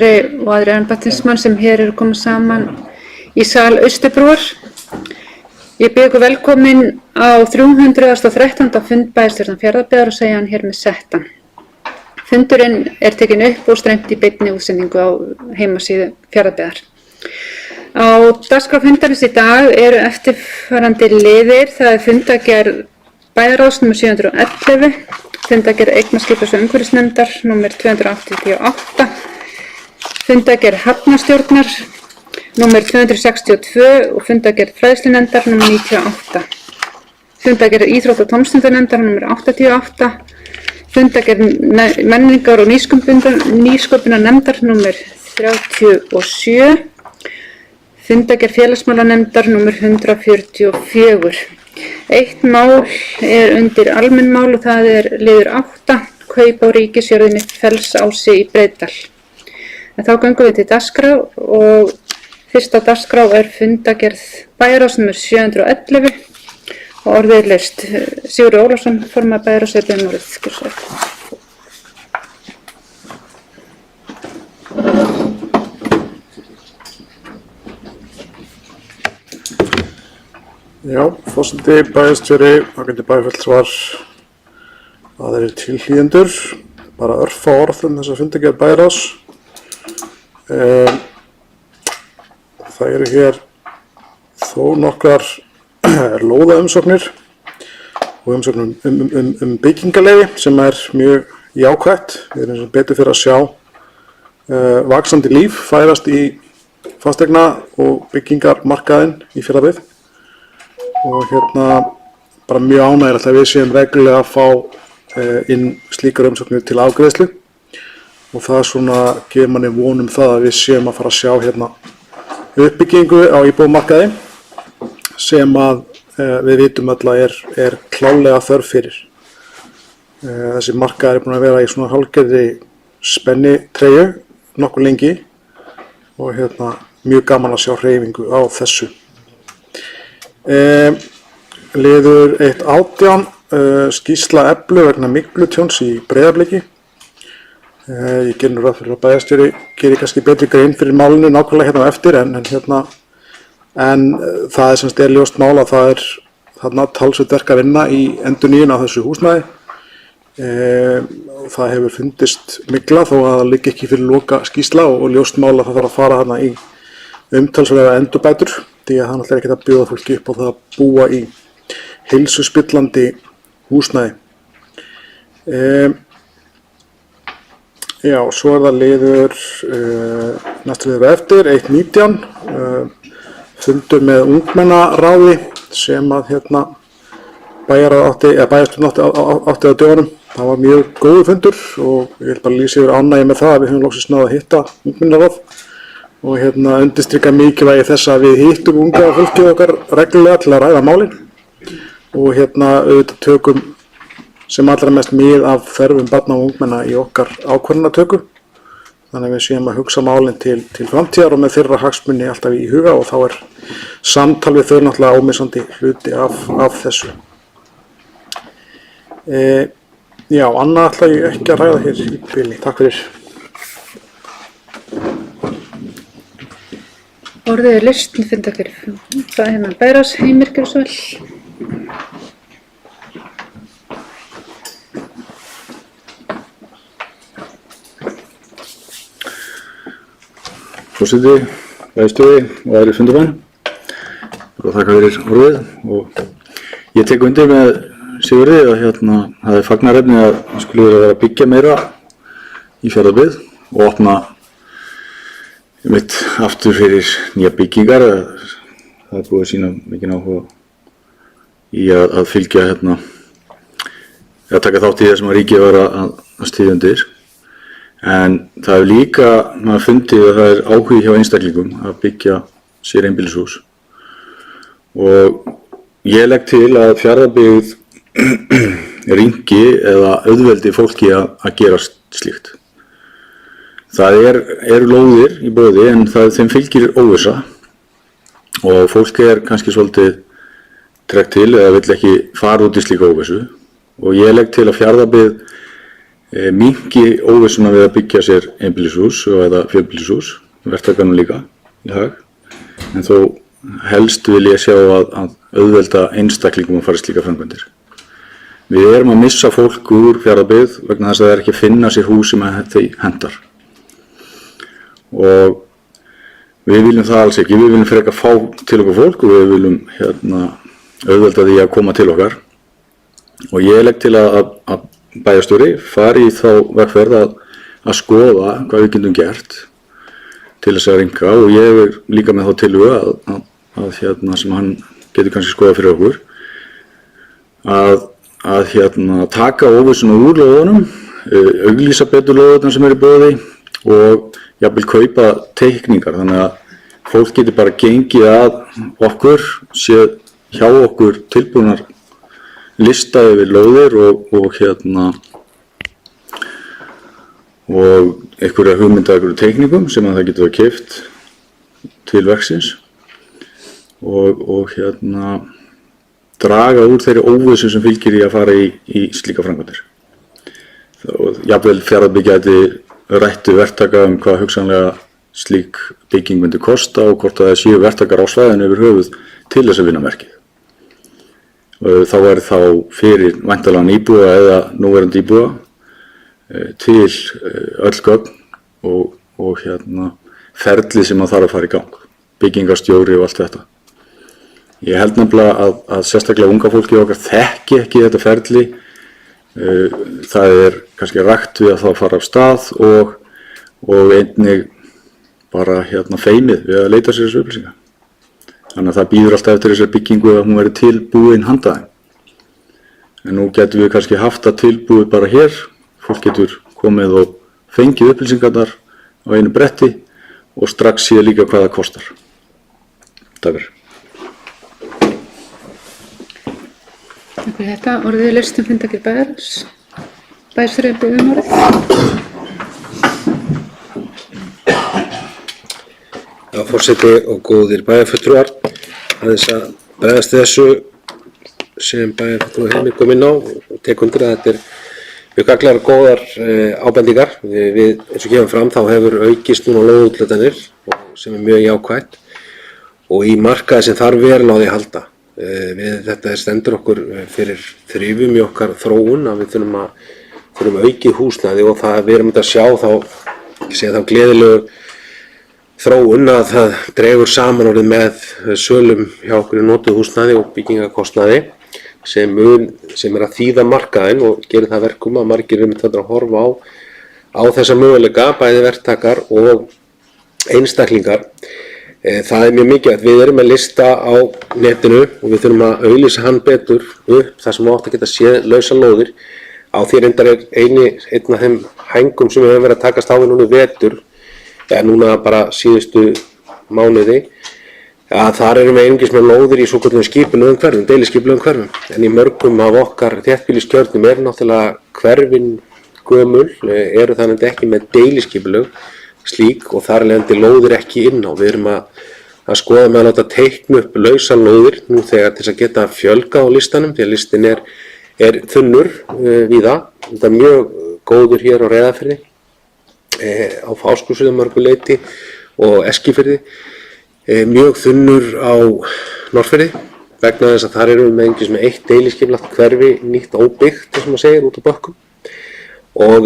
og aðrir embættismenn sem hér eru komið saman í sal Austurbrúar. Ég býð ykkur velkomin á 313. fund bæjarstjórnar Fjarðabyggðar og segja hann hér með settan. Fundurinn er tekin upp og streymt í beinni útsendingu á heimasíðu Fjarðabyggðar. Á dagskrá fundarins í dag eru eftirfarandi liðir. Það er fundargerð bæjarráðs nr. 711, fundargerð eignaskipunar- og umhverfisnefndar nr. 288, fundargerð hafnarstjórnar nr. 262 og fundargerð fræðslunefndar nr. 98, fundargerð íþrótta- og tómstundanefndar nr. 88, fundargerð menningar- og nýsköpunarnefndar nr. 37, fundargerð félagsmálanefndar nr. 144. Eitt mál er undir almenn mál og það er liður 8, kaup á ríkisjörðinni Fellsási í Breiðdal. En þá göngum við til dagskrá og fyrsta dagskrá er fundargerð bæjarráðs nr. 711 og orðið er laust. Sigurður Ólafsson, formaður bæjarráðs, er beðinn orðið. Já, forseti, bæjarstjóri, ágæti bæjarfulltrúar, aðrir tilhlýðendur, bara örfá orð þessa fundargerð bæjarráðs. Það eru hér þó nokkrar lóðaumsóknir og umsóknum byggingarleyfi sem er mjög jákvætt. Við erum sem betur fyrir að sjá vaxandi líf færast í fasteigna- og byggingarmarkaðinn í Fjarðabyggð. Og bara mjög ánægjulegt að við séum reglulega að fá inn slíkar umsóknir til afgreiðslu og það svona gefur manni von það að við séum að fara að sjá uppbyggingu á íbúðamarkaði sem að við vitum öll að er klálega þörf fyrir. Þessi markaður er búin að vera í svona hálfgerðri spennitreyju nokkuð lengi og mjög gaman að sjá hreyfingu á þessu. Liður 1.18, skýrsla Eflu vegna myglutjóns í Breiðabliki. Ég gerir nú ráð fyrir að bæjarstjóri gerir kannski betri grein fyrir málinu nákvæmlega á eftir en það er semst ljóst mál að það er þarna talsvert verk að vinna í endurnýjun á þessu húsnæði. Það hefur fundist mygla þó að það liggi ekki fyrir loka skýrsla og ljóst mál að það þarf að fara þarna í umtalsverðar endurbætur því að það náttúrulega ekki að bjóða fólki upp á það að búa í heilsuspillandi húsnæði. Já, svo er það liður næstu liður eftir, 1.19, fundur með ungmennaráði sem að bæjarstjórn átti á dögunum. Það var mjög góður fundur og ég vil bara lýsa yfir ánægju með það að við höfum loksins náð að hitta ungmennaráð og undirstrika mikilvægi þess að við hittum unga fólkið okkar reglulega til að ræða málin og auðvitað tökum sem allra mest mið af þörfum barna og ungmenna í okkar ákvörðunartöku. Þannig að við séum að hugsa málin til framtíðar og með þeirra hagsmuni alltaf í huga og þá er samtal við þau náttúrulega ómissandi hluti af þessu. Já, annað ætla ég ekki að ræða hér í bili. Takk fyrir. Orðið er laust til fundargerð. Það er bæjarráðs Heimir gjörðu svo vel. Forseti, bæjarstjóri og aðrir fundarmenn og þakka fyrir orðið og ég tek undir með Sigurði að það er fagnaðarefni að skuli vera að byggja meira í Fjarðabyggð og opna aftur fyrir nýja byggingar. Það er búið að sýna mikinn áhuga í að fylgja að taka þátt í það sem að ríkið var að styðja undir. En það hefur líka maður fundið að það er áhugi hjá einstaklingum að byggja sér einbýlishús og ég legg til að Fjarðabyggð rýmki eða auðveldi fólki að gera slíkt. Það eru lóðir í boði en þeim fylgir óvissa og fólk er kannski svolítið tregt til eða vill ekki fara út í slíka óvissu og ég legg til að Fjarðabyggð minnki óvissuna við að byggja sér einbýlishús eða fjölbýlishús, verktakanum líka í hag, en þó helst vil ég sjá að auðvelda einstaklingum að fara í slíka framkvæmdir. Við erum að missa fólk úr Fjarðabyggð vegna þess að það er ekki að finna sér hús sem þau hentar. Og við viljum það alls ekki, við viljum frekar fá til okkur fólk og við viljum auðvelda því að koma til okkar. Og ég legg til að bæjarstjóri fari í þá vegferð að skoða hvað við getum gert til þess að rýmka, og ég er líka með þá tillögu að sem hann getur kannski skoðað fyrir okkur, að taka óvissuna úr lóðunum, auglýsa betur lóðurnar sem eru í boði og jafnvel kaupa teikningar, þannig að fólk getur bara gengið að okkur, séð hjá okkur tilbúnar lista yfir lóðir og einhverja hugmynda, einhverju teikningum sem að það getur að keypt til verksins og draga úr þeirri óvissu sem fylgir í að fara í slíka framkvæmdir. Jafnvel Fjarðabyggð gæti rætt við verktaka hvað hugsanlega slík bygging myndi kosta og hvort það séu verktakar á svæðinu yfir höfuð til þess að vinna verkið. Þá er þá fyrir væntanlegan íbúa eða núverandi íbúa til öll gögn og ferli sem að þarf að fara í gang, byggingarstjóri og allt þetta. Ég held nefnilega að sérstaklega unga fólki okkar þekki ekki þetta ferli, það er kannski rækt við að það fara af stað og einnig bara feimið við að leita sér þessu upplýsingar. Þannig að það býður alltaf eftir þessar byggingu að hún veri tilbúin handa þeim. En nú getum við kannski haft það tilbúið bara hér, fólk getur komið og fengið upplýsingarnar á einu bretti og strax séð líka hvað það kostar. Takk fyrir. Takk fyrir þetta. Orðið laust fundakið bæjarins. Bæjarstjóri biður orðið. Já, forseti og góðir bæjarfulltrúar, aðeins að bregðast þessu sem bæjarfulltrúi Heimir kom inn á og tek undir að þetta mjög gagnlegar og góðar ábendingar. Við, eins og gefum fram, þá hefur aukist núna lóðúthlutanir sem mjög jákvætt og í markaði sem þarf verulega á því að halda. Þetta stendur okkur fyrir þrifum í okkar þróun að við þurfum aukið húsnæði og það við erum að sjá þá gleðilegu þróun að það dregur saman orðið með sölum hjá okkur í notuðu húsnæði og byggingakostnaði sem er að þýða markaðinn og gerir það verkum að margir að horfa á þessa möguleika, bæði verktakar og einstaklingar. Það er mjög mikilvægt. Við erum með lista á netinu og við þurfum að auglýsa hann betur upp þar sem átt að geta séð lausa lóðir. Á því reyndar er einn af þeim hængum sem við höfum verið að takast á við núna í vetur, núna bara síðustu mánuði, að þar erum við einungis með lóðir í svokölluðum skipulögðum hverfum, deiliskipulögðum hverfum. En í mörgum af okkar þéttbýliskjörnum náttúrulega hverfin gömul, eru þannig ekki með deiliskipulög slík og þar leðandi lóðir ekki inn á. Við erum að skoða með að láta teikna upp lausa lóðir nú þegar til þess að geta fjölga á listanum, því að listin er þunnur víða. Þetta er mjög góður hér á Reyðarfirði, á Fáskrúðsfirði mörgu leyti og Eskifirði, mjög þunnur á Norðfirði vegna þess að þar erum við með eitt deiliskipulagt hverfi nýtt óbyggt, þess að maður segir, út á bökkum. Og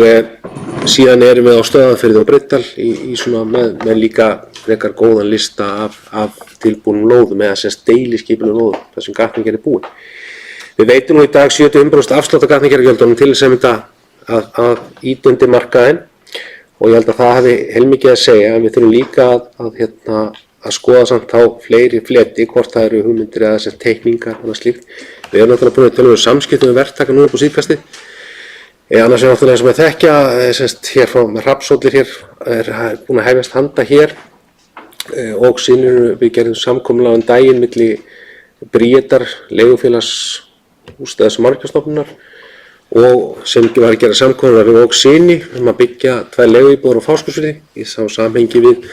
síðan erum við á Stöðvarfirði og Breiðdal í með líka frekar góðan lista af tilbúnum lóðum eða sem deiliskipulögðum lóðum þar sem gatnagerð er búin. Við veitum nú í dag 70% afslátt af gatnagerðargjöldunum til þess að ýta undir markaðinn og ég held að það hafi heilmikið að segja, en við þurfum líka að skoða samt á fleiri fleti, hvort það eru hugmyndir eða sem teikningar og slíkt. Við erum náttúrulega búin að tala um samskiptum við verktaka núna upp á síðkastið. Annars er náttúrulega sem að þekkja, hér frá með Hrafnshóllir hér, er búin að hefjast handa hér og síðan við gerðum samkomulag daginn milli Bríetar, leigufélags húsnæðis- og mannvirkjastofnunar og sem var að gera samkomulag við Síni að byggja 2 leiguíbúðir á Fáskrúðsfirði í samhengi við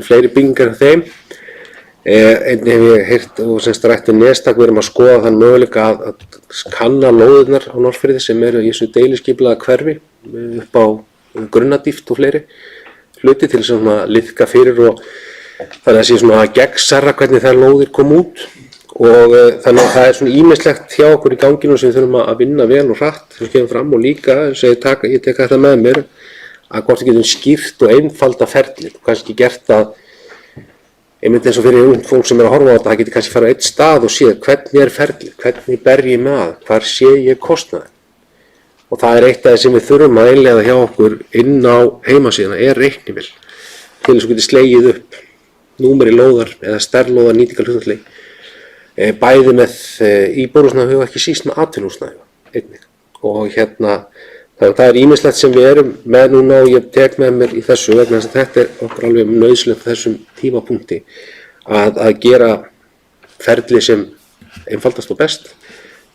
fleiri byggingar af þeim. Einnig hef ég heyrt og rætt við Nestak, við erum að skoða þann möguleika að kanna lóðirnar á Norðfirði sem eru í þessu deiliskipulagða hverfi upp á grunnadýpt og fleiri hluti til þess að liðka fyrir og þannig að það sé svona gegnsarra hvernig þær lóðir kom út og þannig að það er svona ýmislegt hjá okkur í ganginu sem við þurfum að vinna vel og hratt sem kemur fram og líka, ég tek þetta með mér, að hvort við getum skýrt og einfalda ferlið og kannski gert það einmitt eins og fyrir ungt fólk sem er að horfa á þetta, það getur kannski fara á einn stað og séð hvernig er ferlið, hvernig ber ég með að, hvar sé ég kostnaðinn. Og það er eitt af það sem við þurfum að innleiða hjá okkur inn á heimasíðuna er reiknivél til þess að geta slegið upp númeri lóðar eða stærðlóðar nýtingarhlutfalli bæði með íbúðarhúsnæði og ekki síst með atvinnuhúsnæði einnig. Og það er ýmislegt sem við erum með núna og ég tek með mér í þessu vegna þess að þetta er okkur alveg nauðsynlegt á þessum tímapunkti að gera ferli sem einfaldast og best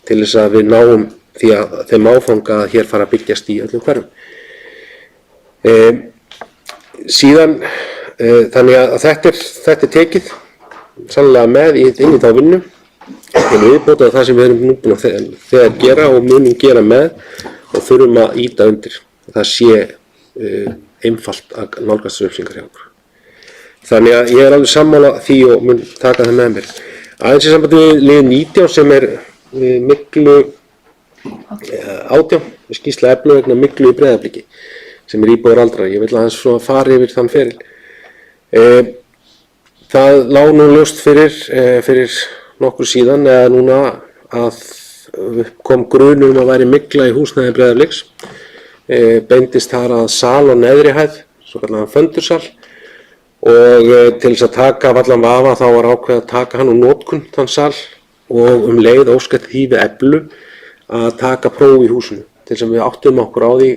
til þess að við náum því að þeim áfanga að hér fara að byggjast í öllum hverfum. Síðan, þannig að þetta er tekið sannlega með inn í þá vinnu til viðbótar það sem við erum nú búin að þegar gera og munum gera með og þurfum að ýta undir. Það sé einfalt að nálgast upplýsingar hjá okkur. Þannig að ég er alveg sammála því og mun taka það með mér. Aðeins í sambandi við lið 19 sem er miklu 18, skýrsla eflu vegna Myglu í Breiðabliki sem er íbúðar aldraðra. Ég vil aðeins svona fara yfir þann feril. Það lá nú ljóst fyrir nokkur síðan eða núna að kom grunur að væri mygla í húsnæði Breiðabliks. Beindist þar að sal á neðri hæð, svo kallaðan föndursal og til þess að taka af allan vafa þá var ákveðið að taka hann úr notkun þann sal og leið óskætt því við eflu að taka próf í húsinu til þess að við áttum okkur á því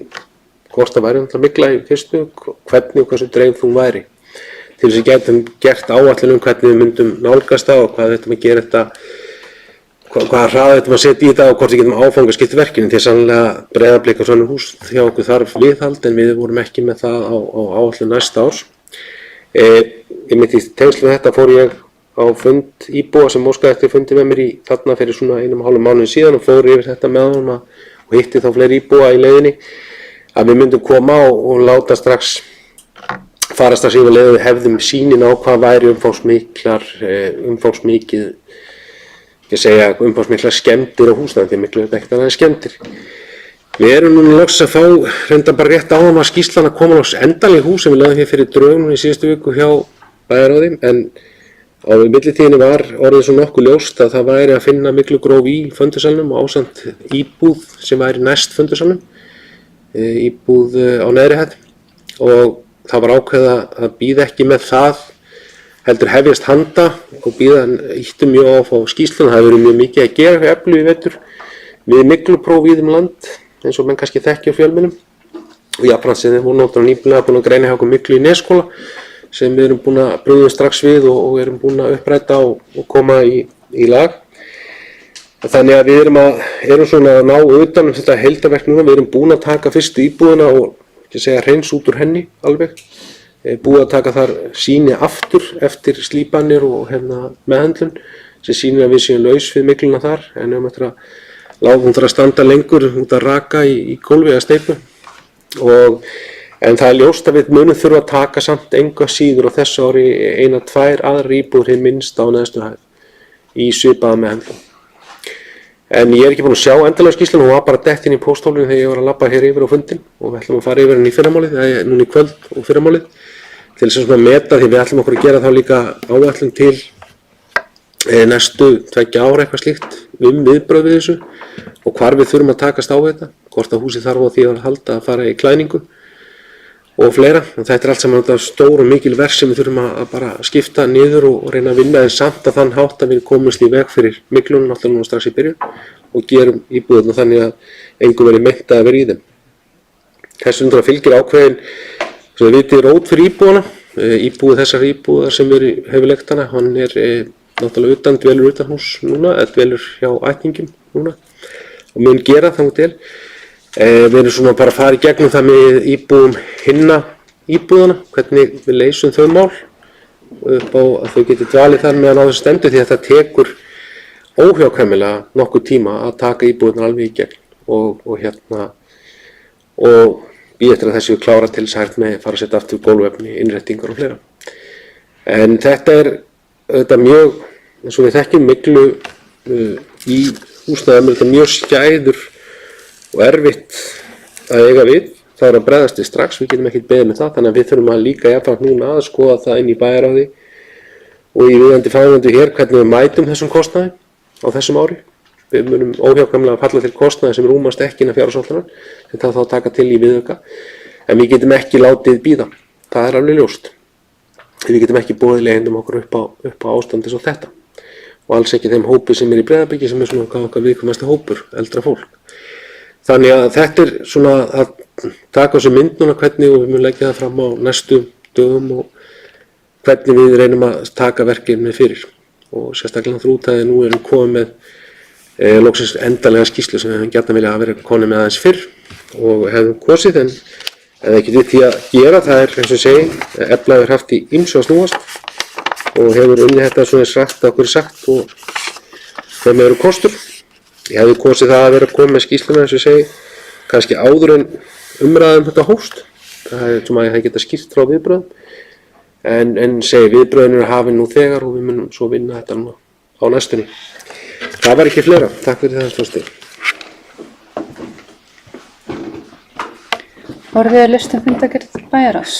hvort það væri mygla í fyrstu, hvernig og hversu dreifð hún væri. Til þess að getum gert áætlun hvernig við myndum nálgast það og hvað þetta með gera þetta, hvaða hraða þetta með setja í þetta og hvort við getum áfangaskipt verkinu því að sannlega Breiðablik og svona hús hjá okkur þarf viðhald en við vorum ekki með það á áætlun næsta árs. Einmitt í tengslu með þetta fór ég á fund íbúa sem óskaði eftir fundi með mér í þarna fyrir svona 1,5 mánuði síðan og fór yfir þetta með honum og hitti þá fleiri íbúa í leiðinni að við myndum koma og láta strax fara strax yfir leiðin við hefðum sýnin á hvað væri umfangsmiklar skemmdir á húsnæði því miklu ekkert annað en skemmdir. Við erum núna loks að fá reynda bara rétt á að skýrslan að koma loks endanleg hús sem við lögðum hér fyrir drögnum í síðustu viku hjá bæjarráði en á millitíðinni var orðið svo nokkuð ljóst að það væri að finna myglugróf í föndusalnum og ásamt íbúð sem væri næst föndusalnum, íbúð á neðri hæð og það var ákveðið að bíða ekki með það, heldur hefjast handa og bíða ýttum mjög á að fá skýrsluna. Það hefur verið mjög mikið að gera hjá Eflu í vetur við myglupróf víð land eins og menn kannski þekkja á fjölmiðlum og jafnframt sem þeir voru náttúrulega nýbúinlega búin að greina hjá okkur myglu í Nesskóla sem við erum búin að brugðum strax við og erum búin að uppræta og koma í lag. Þannig að við erum svona að ná utan þetta heildarverk núna, við erum búin að taka fyrstu íbúðina og hreins út úr henni alveg. Búið að taka þar sýni aftur eftir slípanir og meðhöndlun sem sýnir að við séum laus við mygluna þar en eftir að hún þarf að standa lengur út að raka í gólfi eða steypu en það er ljóst að við munum þurfa að taka samt engu síður á þessu ári 1-2 aðrar íbúðir hið minnst á neðstu hæð í svipaða meðhöndlun. En ég er ekki búin að sjá endanlega skýrsluna, hún var bara dett inn í pósthólfinu þegar ég var að labba hér yfir á fundin og við ætlum að fara yfir henni í fyrramálið, núna í kvöld og fyrramálið til þess að meta því við ætlum okkur að gera þá líka áætlun til næstu 2 ára eitthvað slíkt viðbrögð við þessu og hvar við þurfum að takast á þetta, hvort að húsið þarf á því að halda að fara í klæðningu og fleira. Og þetta er allt saman stór og mikil verk sem við þurfum að bara skipta niður og reyna að vinna en samt að þann hátt að við komumst í veg fyrir myglunum náttúrulega núna strax í byrjun og gerum íbúðuna þannig að engum verið meint að vera í þeim. Þessu náttúrulega fylgir ákveðin sem við vitið rót fyrir íbúðuna. Íbúð þessar íbúðar sem hefur leigt hana, hann er náttúrulega dvelur utan hús núna, eða dvelur hjá ættingjum núna og mun gera þannig til. Við erum svona bara að fara í gegnum það með íbúðum hinna íbúðana, hvernig við leysum þau mál upp á að þau geti dvalið þar meðan á þessu stendur því að það tekur óhjákvæmilega nokkuð tíma að taka íbúðunar alveg í gegn og býð eftir að þessi klára til þess að hægt með fara að setja aftur gólfefni, innréttingar og fleira. En þetta auðvitað mjög, eins og við þekkjum miklu í húsnæðum, þetta mjög skæður og erfitt að eiga við. Það að bregðast við strax, við getum ekkert beðið með það, þannig að við þurfum að líka jafnframt núna að skoða það inn í bæjarráði og í viðeigandi fagráði hér hvernig við mætum þessum kostnaði á þessum ári. Við munum óhjákvæmilega falla til kostnaði sem rúmast ekki innan fjárhagsáætlunar, þetta þá taka til í viðauka, en við getum ekki látið bíða, það er alveg ljóst. Við getum ekki boðið leigjendum okkur upp á ástandi svo þetta og alls ekki þeim hópi sem í Breiðabiki sem svona okkar viðkvæmasti hópur, eldra fólk. Þannig að þetta svona að taka þessu mynd núna hvernig og við munum leggja það fram á næstu dögum og hvernig við reynum að taka verkefni fyrir og sérstaklega þrútaði nú erum komið með loksins endanlega skýrslu sem við hefum gjarnan viljað að vera konið með aðeins fyrr og hefum kosið en ekkert við því að gera, það er eins og segi, Eflaður haft í ýmsu að snúast og hefur unnið þetta svona sagt okkur sagt og þeim eru kostur. Ég hefði kosið það að vera komið með skýrsluna eins og segi, kannski áður en umræðum þetta hófst, það er sem að ég hef getað skýrt frá viðbröðum, en segi viðbröðin eru hafin nú þegar og við munum svo vinna þetta nú á næstunni. Það var ekki fleira. Takk fyrir það stóðstil. Orðið er listum fundargerð bæjarráðs.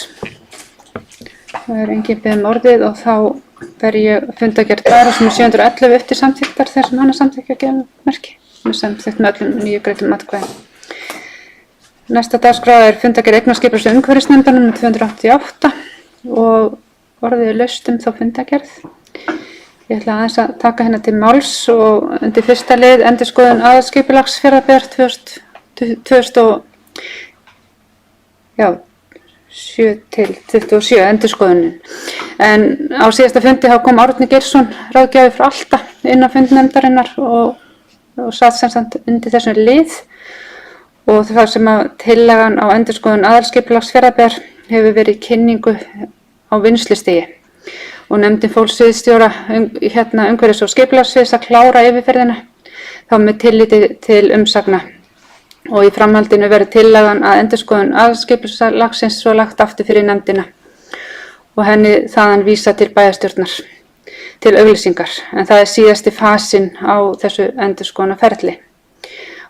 Það er engin beðið orðið og þá ber ég fundargerð bæjarráðs sem 711 upp til samþykktar þegar sem hana samþykkja að gefa merki. Með samþykkt með öllum 9 greiddum atkvæðum. Næsta dagskrá er fundargerð eignarskipulags- og umhverfisnefndar nr. 288 og orðið er listum þá fundargerð. Ég ætla aðeins að taka hérna til máls og undir fyrsta lið endurskoðun aðalskipulags Fjarðabyggðar 7 til 27 endurskoðunin. En á síðasta fundi þá kom Árni Geirsson ráðgjafi frá Alta inn á fund nefndarinnar og satt sem sagt undir þessum lið og það sem að tillagan á endurskoðun aðalskipulags Fjarðabyggðar hefur verið í kynningu á vinnslustigi. Og nefndin fól sviðsstjóra umhverfis- og skipulagssviðs að klára yfirferðina þá með tilliti til umsagna og í framhaldinu verður tillagan að endurskoðun aðalskipulagsins svo lagt aftur fyrir nefndina og henni þaðan vísa til bæjarstjórnar til auglýsingar en það er síðasti fasinn á þessu endurskoðunarferli.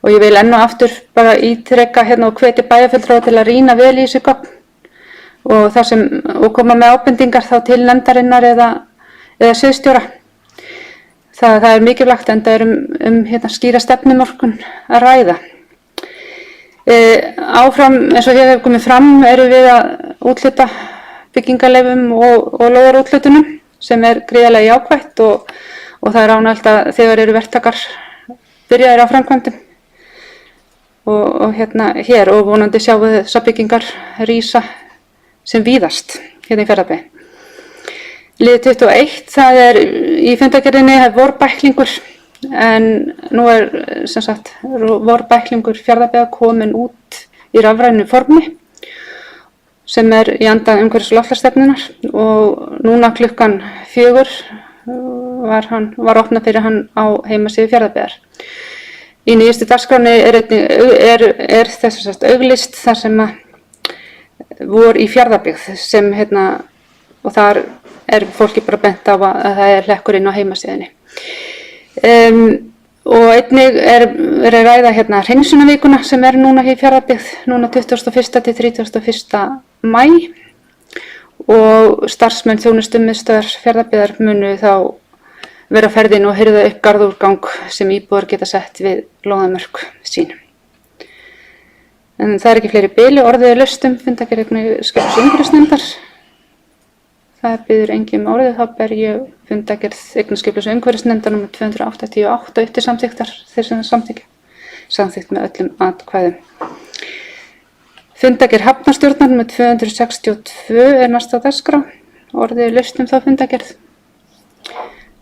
Og ég vil enn og aftur bara ítreka og hvetja bæjarfulltrúa til að rýna vel í þessi gögn og koma með ábendingar þá til nefndarinnar eða sviðsstjóra. Það er mikilvægt enda er skýra stefnumörkun að ræða. Áfram eins og hér hefur komið fram erum við að úthluta byggingarleyfum og lóðarúthlutunum sem er gríðarlega jákvætt og það er ánægt að þegar eru verktakar byrjaðir á framkvæmdum og hér og vonandi sjáum við þessar byggingar rísa sem víðast hérna í Fjarðabyggð. Lið 21, það er í fundargerðinni vorbæklingur en nú er sem sagt vorbæklingur Fjarðabyggðar komin út í rafrænu formi sem er í anda umhverfis- og loftslagsstefnunnar og núna klukkan 4 var opnað fyrir hann á heimasíðu Fjarðabyggðar. Í nýjustu dagskráni er þess að auglýst þar sem að vor í Fjarðabyggð sem og þar er fólki bara bent á að það er hlekkur inn á heimasíðunni. Og einnig er að ræða hreinsunarvikuna sem er núna í Fjarðabyggð núna 21. til 31. maí og starfsmenn þjónustumiðstöðvar Fjarðabyggðar munu þá vera á ferðinni og hirða upp garðúrgang sem íbúar geta sett við lóðamörk sín. En það er ekki fleiri bili, orðið er laust fundargerð eignarskipulags- og umhverfisnefndar. Það biður enginn orðið, þá ber ég fundargerð eignarskipulags- og umhverfisnefndar nr. 288 upp til samþykktar þeir sem samþykkja. Samþykkt með öllum atkvæðum. Fundargerð hafnarstjórnar nr. 262 er næsta dagskrá. Orðið er laust þá fundargerð.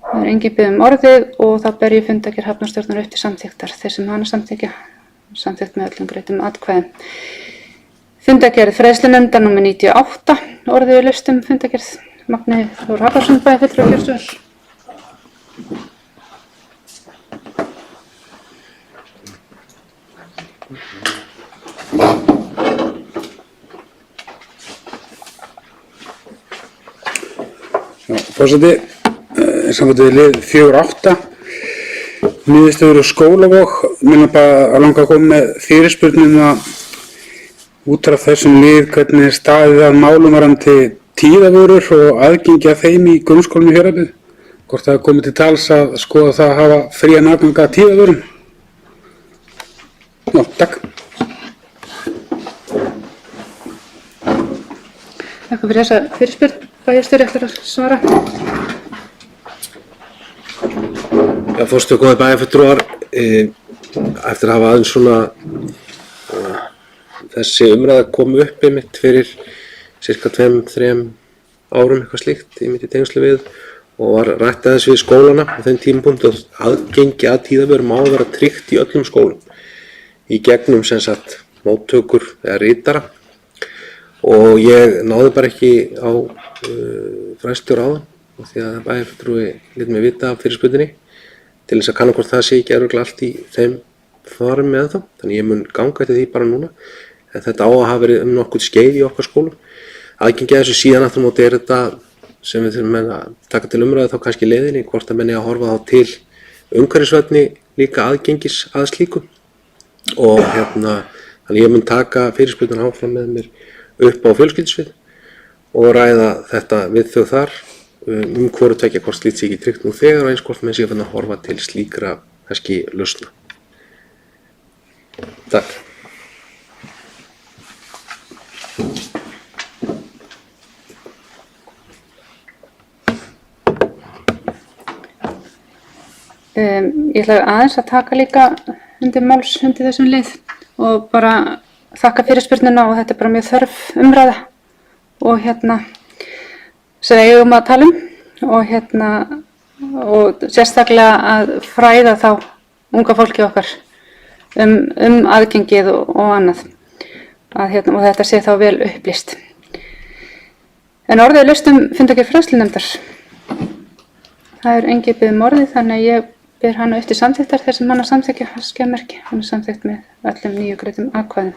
Það er enginn biður orðið og þá ber ég fundargerð hafnarstjórnar upp til samþykktar þeir sem hana samþykkja. Samþykkt með öllum greiddum atkvæðum. Fundargerð fræðslunefndar nr. 98, orðið er laust fundargerð. Magni Þór Harðarson, bæjarfulltrúi kjörstjórnar. Forseti, samkvæmt við lið 4.8, niðurstöður úr Skólavog, mér bara langa að koma með fyrirspurnum út af þessum lið, hvernig staðið að málum varðandi tíðavörur og aðgengi að þeim í grunnskólum í Fjarðabyggð. Hvort það er komið til tals að skoða það að hafa frían aðgang að tíðavörum. Já, takk. Takk fyrir þessa fyrirspurn. Bæjarstjóri ætlar að svara. Já, fórstu góði bæjarfulltrúar, eftir að hafa aðeins svona þessi umræða kom upp einmitt fyrir cirka 2-3 árum eitthvað slíkt einmitt í tengslu við og var rætt aðeins við skólana á þeim tímapunkti og aðgengi að tíðavörum á að vera tryggt í öllum skólum í gegnum sem sagt móttökur eða ritara og ég náði bara ekki á fræðstjóra áðan og því að bæjarfulltrúi lét mig vita af fyrirspurninni til þess að kanna hvort það sé ekki örugglega allt í þeim farum með þá, þannig ég mun ganga eftir því bara núna en þetta á að hafa verið nokkuð skeið í okkar skólum. Aðgengi að þessu síðan aftur á móti er þetta sem við þurfum að taka til umræðu þá kannski leiðinni hvort að menni að horfa þá til umhverfisvænni líka aðgengis að slíku og þannig ég mun taka fyrirspurnina áfram með mér upp á fjölskyldusvið og ræða þetta við þau þar hvoru tveggja hvort slíkt sé ekki tryggt nú þegar og eins hvort menn sé að horfa til slíkra kannski lausna. Takk. Ég ætla aðeins að taka líka undir máls undir þessum lið og bara þakka fyrirspurnina og þetta er bara mjög þörf umræða og sem við eigum að tala og sérstaklega að fræða þá unga fólki okkar aðgengið og annað og þetta sé þá vel upplýst. En orðið er laust fundargerð fræðslunefndar. Það er engin orðið þannig að ég ber hana upp til samþykktar þar sem hann að samþykkja skjamerki. Hann er samþykkt með öllum 9 greiddum atkvæðum.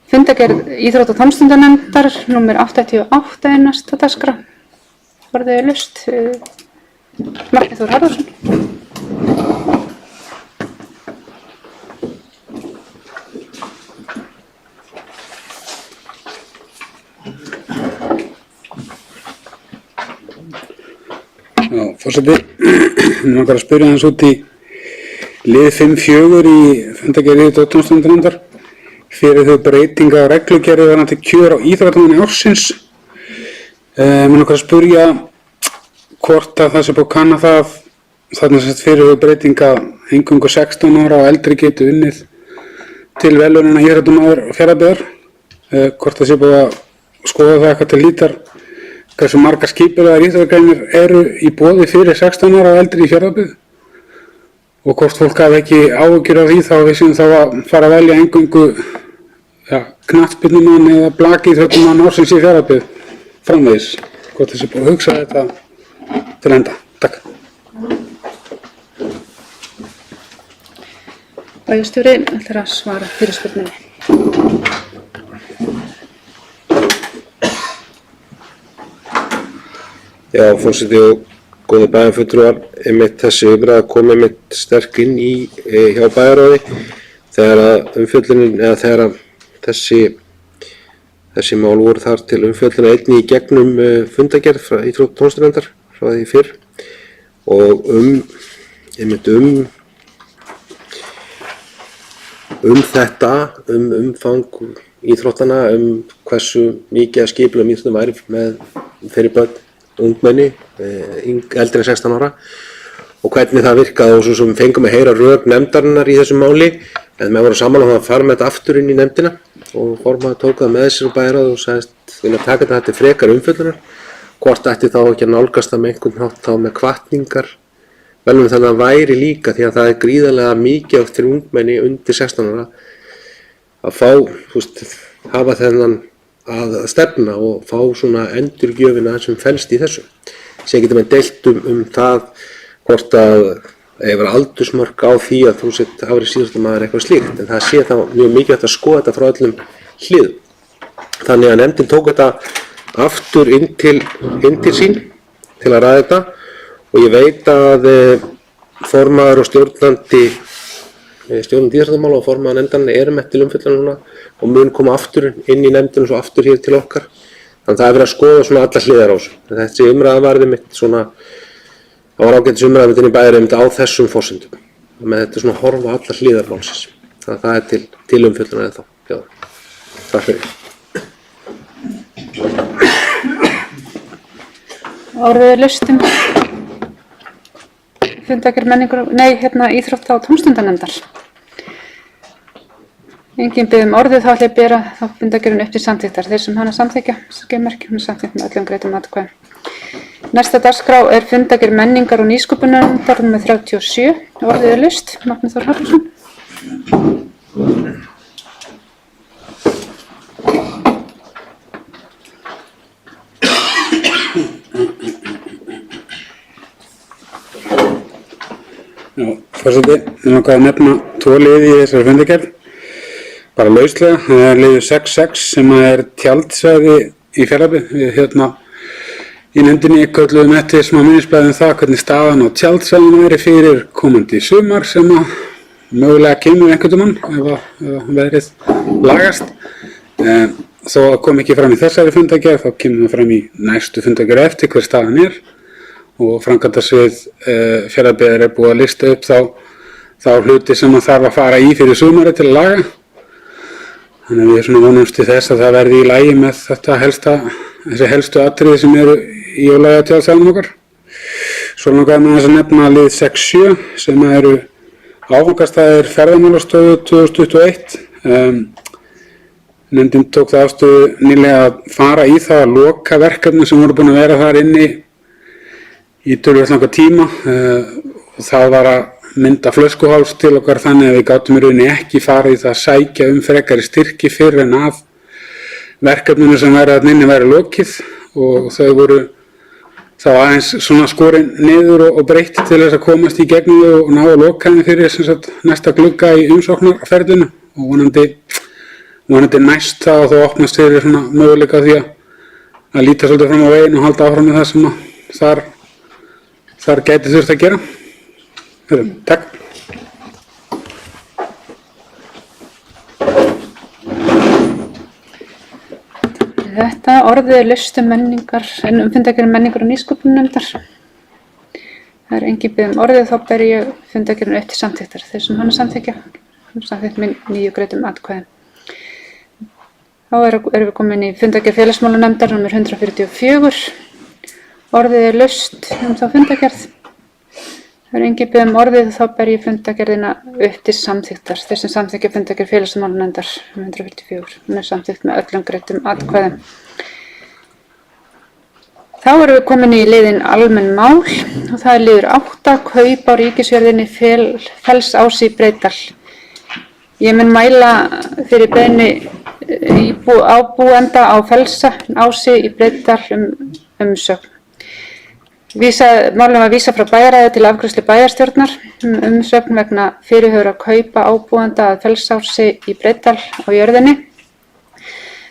Fundargerð íþrótta- og tómstundanefndar númer 88 er næsta dagskrá. Orðið er laust. Margrét Þór Harðarsson. Já, forseti, mér langar að spyrja hans út í lið 5.4 í fundargerð íþrótta- og tómstundanefndar fyrir þau breytinga á reglugerð varðandi kjör á íþróttamanni ársins. Mér langar að spyrja hvort að það sé búið að kanna það þarna sett fyrir þau breytinga eingöngu 16 ára og eldri getur unnið til verðlaunanna íþróttamaður Fjarðabyggðar. Hvort það sé búið að skoða það eitthvað til lítar hversu margar skipulagðar íþróttagreinir eru í boði fyrir 16 ára og eldri í Fjarðabyggð og hvort fólk hafi ekki áhyggjur af því þá við séum þá að fara að velja eingöngu knattspyrnumann eða blakíþróttamann ársins í Fjarðabyggð framvegis. Hvort þessi búið að hugsa þetta til enda. Takk. Bæjarstjóri ætlar að svara fyrirspurninni. Já, forseti og góði bæjarfulltrúar, einmitt þessi umræða kom einmitt sterk inn í hjá bæjarráði þegar að umfjöllunin eða þegar að þessi mál voru þar til umfjöllunin einnig í gegnum fundargerð frá íþrótta- og tómstundanefndar frá því fyrr og einmitt þetta, umfang íþróttana, hversu mikið að skipulagðum íþróttum væri með fyrir börn, ungmenni, eldri en 16 ára og hvernig það virkaði og svo sem við fengum að heyra rök nefndarinnar í þessu máli en við vorum saman að fara með þetta aftur inn í nefndina og formaður tók það með sér og bæjarráð og sagðist vilja taka þetta til frekar umfjöllunar hvort ætti þá ekki að nálgast það með einhvern hátt þá með hvatningar velum þannig að væri líka því að það er gríðarlega mikið fyrir ungmenni undir 16 ára að fá, hafa þennan að stefna og fá svona endurgjöfina sem felst í þessu. Sér getur maður deilt það hvort að vera aldursmörk á því að þú sett hafri síðastamaður eitthvað slíkt en það sé þá mjög mikilvægt að skoða þetta frá öllum hliðum. Þannig að nefndin tók þetta aftur inn til sín til að ræða þetta og ég veit að formaður og stjórnandi íþróttamála og formaður nefndarinnar eru með til umfjöllunar núna og mun koma aftur inn í nefndina og svo aftur hér til okkar. Þannig það er verið að skoða svona alla hliðar á þessu. Þessi umræða var einmitt svona, það var ágætis umræða inn í bæjarins á þessum forsendum. Með þetta svona horfa alla hliðar málsins. Þannig að það er til umfjöllunar eða þá. Já. Takk fyrir. Orðið laust fundargerð menningar, íþrótta- og tómstundanefndar. Enginn biður orðið, þá ætla ég að bera þá fundargerðina upp til samþykktar. Þeir sem hana samþykkja, skilmerki, hún er samþykkt með öllum greiddum atkvæðum. Næsta dagskrá er fundargerð menningar- og nýsköpunarnefndar nr. 37. Orðið laust. Magnús Þór Hafliðsson. Já, forseti, ég langar að nefna 2 liði í þessari fundargerð. Bara lauslega, það er liður 6.6 sem er tjaldsvæði í Fjarðabyggð. Við í nefndinni kölluðum eftir smá minnisblaði það hvernig staðan á tjaldsvæðinu væri fyrir komandi sumar sem að mögulega kemur einhvern tímann ef veðrið lagast. Þó að kom ekki fram í þessari fundargerð, þá kemur það fram í næstu fundargerð eftir hver staðan er og framkvæmdasvið Fjarðabyggðar er búið að lista upp þá hluti sem að þarf að fara í fyrir sumari til að laga. Þannig að við vonumst til þess að það verði í lagi með þessi helstu atriði sem eru í og laga tjaldsvæðinum okkar. Svo langar ég að nefna lið 6.7 sem eru áfangastaðir Ferðamálastofu 2021. Nefndin tók það afstöðu nýlega að fara í það að loka verkefni sem voru búin að vera þar inni í töluvert langa tíma og það var að mynda flöskuháls til okkar þannig að við gátum í rauninni ekki farið í það að sækja frekari styrki fyrr en af verkefninu sem væri að inni væri lokið og þau voru þá aðeins svona skorin niður og breytt til þess að komast í gegnum og ná að loka henni fyrir næsta glugga í umsóknarferðinu og vonandi næst þá opnast fyrir svona möguleika því að líta svolítið fram á veginn og halda áfram með það sem þar gæti þurft að gera. Takk. Þetta orðið er laust fundargerð menningar- og nýsköpunarnefndar. Það er enginn biður orðið, þá ber ég fundargerðina upp til samþykktar. Þeir sem hana samþykkja, samþykkt með 9 greiddum atkvæðum. Þá erum við komin í fundargerð félagsmálanefndar nr. 144. Orðið er laust þá fundargerð. Það er enginn biður orðið, þá ber ég fundargerðina upp til samþykktar. Þeir sem samþykkja fundargerð félagsmálanefndar nr. 144. Hún er samþykkt með öllum greiddum atkvæðum. Þá erum við komin í liðinn almenn mál og það er liður 8, kaup á ríkisjörðinni Fellsási í Breiðdal. Ég mun mæla fyrir beiðni ábúenda á Fellsási í Breiðdal umsögn. Málum var vísað frá bæjarráði til afgreiðslu bæjarstjórnar umsögn vegna fyrirhugaðra kaupa ábúenda að Fellsási í Breiðdal á jörðinni.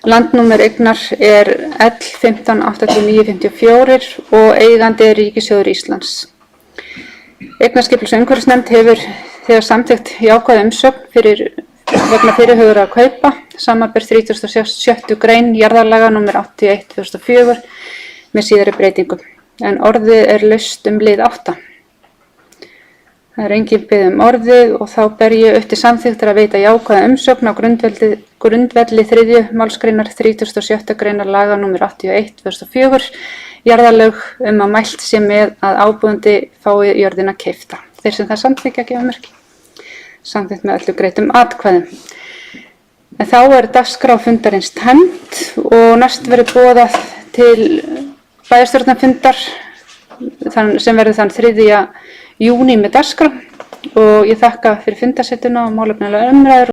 Landnúmer eignar er L158954 og eigandi er Ríkissjóður Íslands. Eignarskipulags- og umhverfisnefnd hefur þegar samþykkt jákvæða umsögn vegna fyrirhugaðra kaupa, samanber 36. grein jarðalaga nr. 81/2004 með síðari breytingum. En orðið er laust lið 8. Það er enginn biður orðið og þá ber ég upp til samþykktar að veita jákvæða umsögn á grundvelli 3. málsgreinar 36. greinar laga nr. 81/2004 jarðalög að mælt sé með að ábúandi fái jörðina keypta. Þeir sem það samþykkja gefa merki. Samþykkt með öllum greiddum atkvæðum. En þá er dagskrá fundarins tæmd og næst verður boðað til bæjarstjórnarfundar sem verður þann 3. júní með dagskrá og ég þakka fyrir fundarsetuna og málefnalega umræður.